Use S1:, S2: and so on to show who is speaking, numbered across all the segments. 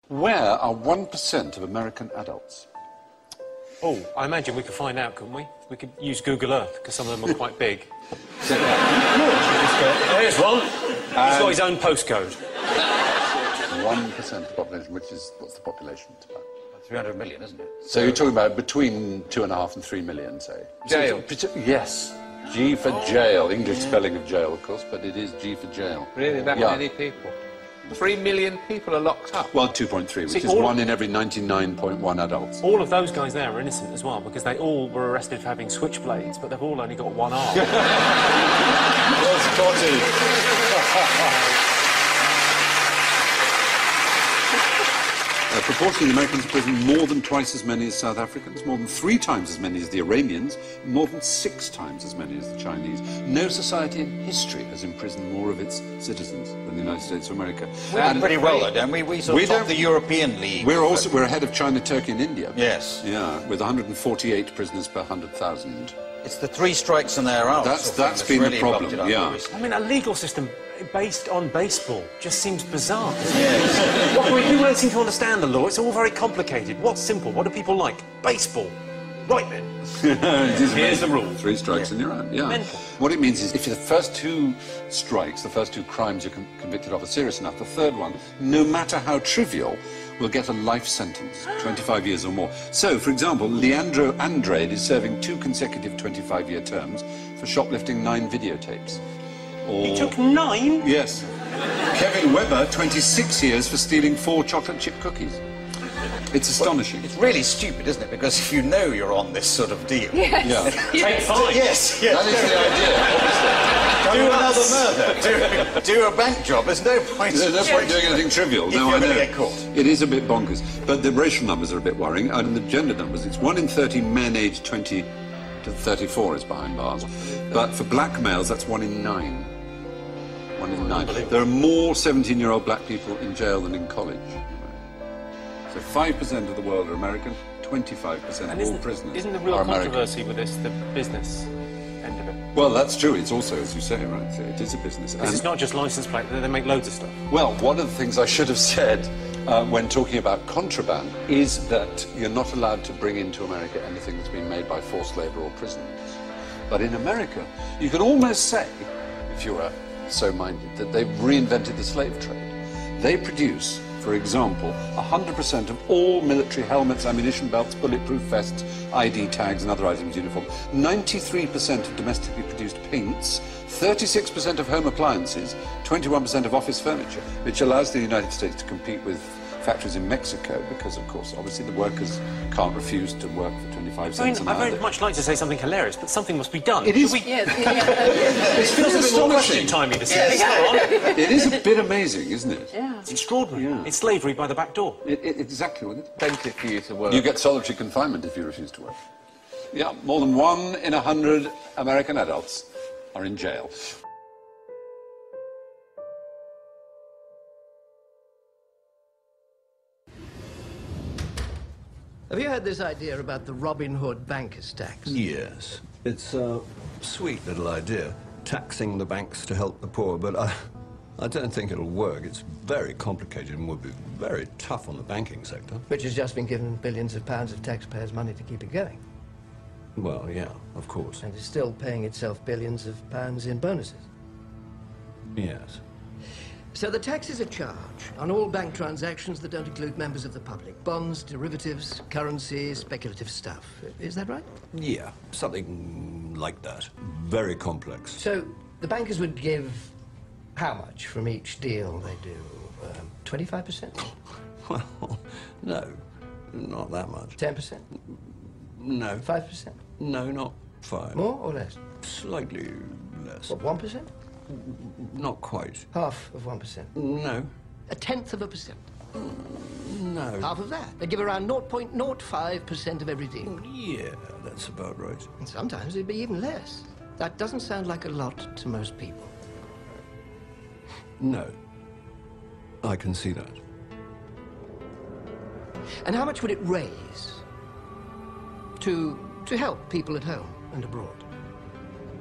S1: Where are 1% of American adults?
S2: Oh, I imagine we could find out, couldn't we? We could use Google Earth, because some of them are quite big. There's one. He's got his own postcode.
S1: 1% of the population, which is, what's the population? It's about
S3: 300 million, isn't it?
S1: So you're talking about between 2.5 and 3 million, say?
S3: Jail.
S1: Yes. G for jail. English spelling of jail, of course, but it is G for jail.
S3: Really, that many people? 3 million people are locked up?
S1: Well, 2.3, which is 1 in every 99.1 adults.
S2: All of those guys there are innocent as well, because they all were arrested for having switchblades, but they've all only got one arm.
S1: Well spotted. Proportionally, Americans in prison, more than twice as many as South Africans, more than 3 times as many as the Iranians, more than 6 times as many as the Chinese. No society in history has imprisoned more of its citizens than the United States of America.
S3: We're doing pretty well, though, don't we? We sort of top the European League.
S1: We're ahead of China, Turkey and India.
S3: Yes.
S1: Yeah, with 148 prisoners per 100,000.
S3: It's the 3 strikes and they're out.
S1: That's been
S3: really
S1: the problem, yeah.
S2: I mean, a legal system based on baseball just seems bizarre.
S3: Yes.
S2: What, we don't seem to understand the law. It's all very complicated. What's simple? What do people like? Baseball. Right then. Here's the rule.
S1: 3 strikes and you're out, yeah.
S2: Mental.
S1: What it means is if the first 2 strikes, the first 2 crimes you're convicted of are serious enough, the third one, no matter how trivial, will get a life sentence, 25 years or more. So, for example, Leandro Andrade is serving 2 consecutive 25-year terms for shoplifting 9 videotapes. Or...
S2: He took 9?
S1: Yes. Kevin Webber, 26 years for stealing 4 chocolate chip cookies. It's astonishing.
S3: It's really stupid, isn't it? Because if you know you're on this sort of deal...
S4: Yes.
S1: Yeah.
S2: Take 5.
S3: Yes,
S1: That is the idea, obviously.
S3: Do another murder. Do a bank job. There's no point...
S1: There's no point doing anything trivial.
S3: If
S1: No,
S3: you're
S1: I know.
S3: going to get caught.
S1: It is a bit bonkers. But the racial numbers are a bit worrying. And the gender numbers, it's 1 in 30 men aged 20 to 34 is behind bars. But for black males, that's 1 in 9. 1 in 9. There are more 17-year-old black people in jail than in college. So 5% of the world are American, 25% of all prisoners
S2: Isn't the real
S1: are American.
S2: controversy with this the business end of it?
S1: Well, that's true. It's also, as you say, right, it is a business.
S2: Because it's not just license plate, they make loads of stuff.
S1: Well, one of the things I should have said when talking about contraband is that you're not allowed to bring into America anything that's been made by forced labour or prisoners. But in America, you could almost say, if you were so minded, that they've reinvented the slave trade. They produce, for example, 100% of all military helmets, ammunition belts, bulletproof vests, ID tags and other items uniform, 93% of domestically produced paints, 36% of home appliances, 21% of office furniture, which allows the United States to compete with factories in Mexico because, of course, obviously the workers can't refuse to work for 25 cents an hour.
S2: I very much like to say something hilarious, but something must be done.
S1: It is.
S4: Yes,
S1: It feels
S2: a bit more question-timey this evening. Come on.
S1: It is a bit amazing, isn't it?
S4: Yeah.
S2: It's extraordinary.
S1: Yeah.
S2: It's slavery by the back door.
S1: Exactly, isn't it?
S3: Plenty for you to work.
S1: You get solitary confinement if you refuse to work. Yeah, more than 1 in 100 American adults are in jail.
S5: Have you heard this idea about the Robin Hood banker's tax?
S6: Yes. It's a sweet little idea, taxing the banks to help the poor, but I don't think it'll work. It's very complicated and would be very tough on the banking sector.
S5: Which has just been given billions of pounds of taxpayers' money to keep it going.
S6: Well, yeah, of course.
S5: And is still paying itself billions of pounds in bonuses.
S6: Yes.
S5: So the tax is a charge on all bank transactions that don't include members of the public. Bonds, derivatives, currency, speculative stuff. Is that right?
S6: Yeah, something like that. Very complex.
S5: So the bankers would give how much from each deal they do? 25%?
S6: Well, no, not that much.
S5: 10%?
S6: No.
S5: 5%?
S6: No, not 5.
S5: More or less?
S6: Slightly less.
S5: What, 1%?
S6: Not quite.
S5: Half of 1%?
S6: No.
S5: 1/10%?
S6: No.
S5: Half of that. They give around 0.05% of every deal.
S6: Yeah, that's about right.
S5: And sometimes it'd be even less. That doesn't sound like a lot to most people.
S6: No. I can see that.
S5: And how much would it raise to help people at home and abroad?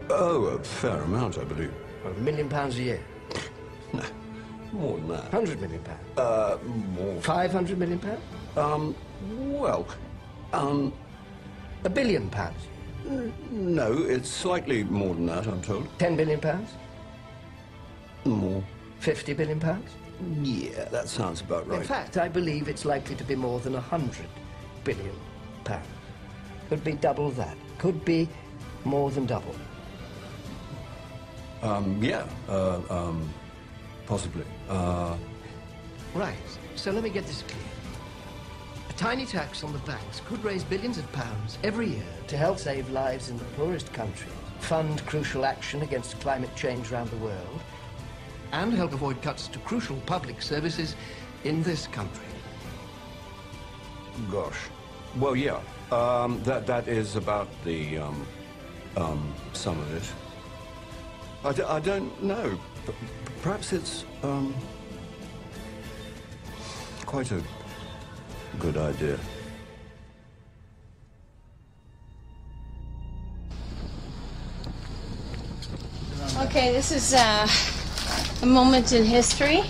S6: Oh, a fair amount, I believe.
S5: Well, £1 million a year.
S6: No. more than that.
S5: 100 million pounds?
S6: More.
S5: 500 million pounds?
S6: Well,
S5: £1 billion?
S6: no, it's slightly more than that, I'm told.
S5: 10 billion pounds?
S6: More.
S5: 50 billion pounds?
S6: Yeah, that sounds about right.
S5: In fact, I believe it's likely to be more than 100 billion pounds. Could be double that. Could be more than double.
S6: Yeah, possibly.
S5: Right. So let me get this clear. A tiny tax on the banks could raise billions of pounds every year to help save lives in the poorest countries, fund crucial action against climate change around the world, and help avoid cuts to crucial public services in this country.
S6: Gosh. Well, yeah. That is about the, some of it. I don't know. Perhaps it's, quite a good idea.
S4: Okay, this is a moment in history.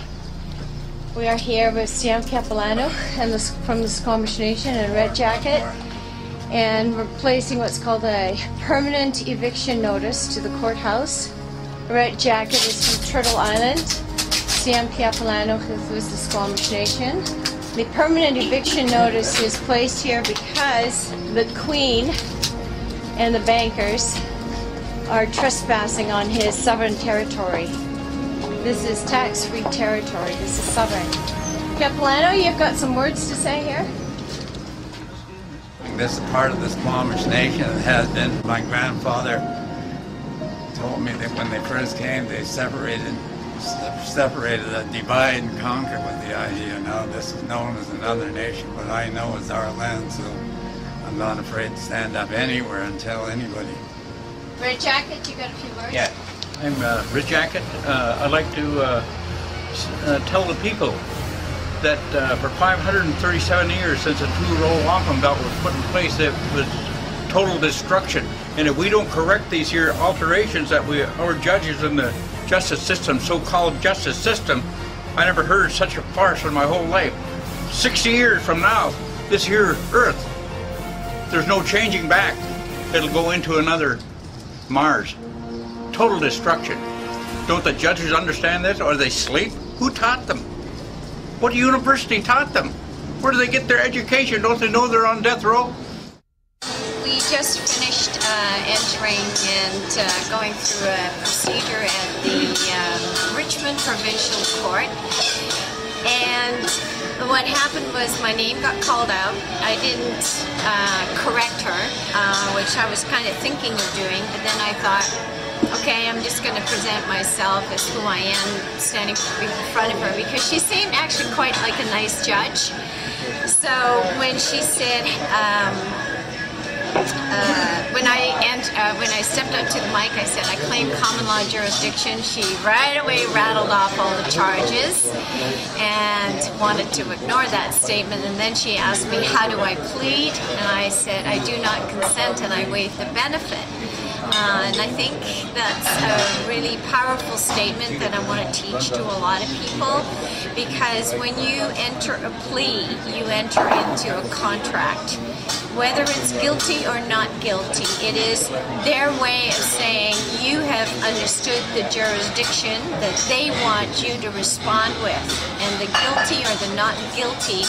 S4: We are here with Sam Capilano and from the Squamish Nation in Red Jacket, and we're placing what's called a permanent eviction notice to the courthouse. Red Jacket is from Turtle Island. Sam Capilano is the Squamish Nation. The permanent eviction notice is placed here because the Queen and the bankers are trespassing on his sovereign territory. This is tax-free territory. This is sovereign. Capilano, you've got some words to say here?
S7: This is part of the Squamish Nation. It has been. My grandfather told me that when they first came, they separated, divide and conquer with the idea. Now this is known as another nation, but I know it's our land, so I'm not afraid to stand up anywhere and tell anybody.
S4: Red Jacket, you got a few words?
S8: Yeah, I'm Red Jacket. I'd like to tell the people that for 537 years since the two-row wampum belt was put in place, it was total destruction. And if we don't correct these here alterations that our judges in the justice system, so-called justice system, I never heard such a farce in my whole life. 60 years from now, this here earth, there's no changing back. It'll go into another Mars. Total destruction. Don't the judges understand this, or they sleep? Who taught them? What university taught them? Where do they get their education? Don't they know they're on death row?
S4: We just finished entering and going through a procedure at the Richmond Provincial Court, and what happened was my name got called out. I didn't correct her, which I was kind of thinking of doing, but then I thought, okay, I'm just going to present myself as who I am standing in front of her, because she seemed actually quite like a nice judge. So when she said, when I stepped up to the mic, I said I claim common law jurisdiction. She right away rattled off all the charges and wanted to ignore that statement. And then she asked me, how do I plead? And I said, I do not consent, and I waive the benefit. And I think that's a really powerful statement that I want to teach to a lot of people, because when you enter a plea, you enter into a contract. Whether it's guilty or not guilty, it is their way of saying you have understood the jurisdiction that they want you to respond with. And the guilty or the not guilty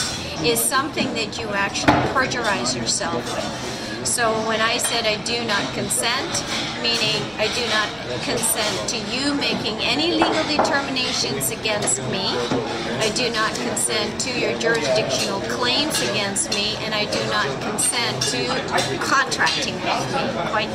S4: is something that you actually perjurize yourself with. So when I said I do not consent, meaning I do not consent to you making any legal determinations against me, I do not consent to your jurisdictional claims against me, and I do not consent to contracting with me. Quite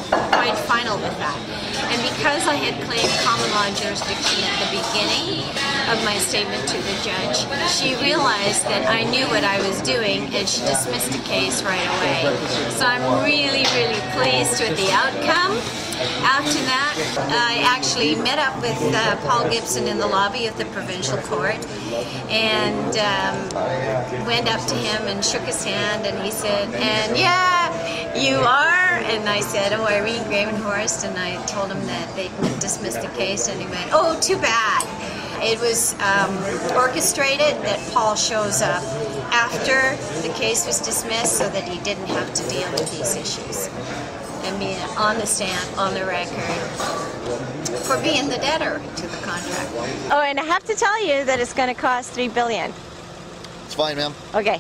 S4: final with that. And because I had claimed common law jurisdiction at the beginning of my statement to the judge, she realized that I knew what I was doing, and she dismissed the case right away. So I'm really, really pleased with the outcome. After that, I actually met up with Paul Gibson in the lobby of the provincial court, and went up to him and shook his hand, and he said, and yeah, you are? And I said, oh, Irene Gravenhorst, and I told him that they dismissed the case, and he went, oh, too bad. it was orchestrated that Paul shows up after the case was dismissed so that he didn't have to deal with these issues. And being on the stand, on the record, for being the debtor to the contract.
S9: Oh, and I have to tell you that it's going to cost $3 billion.
S10: It's fine, ma'am.
S9: Okay.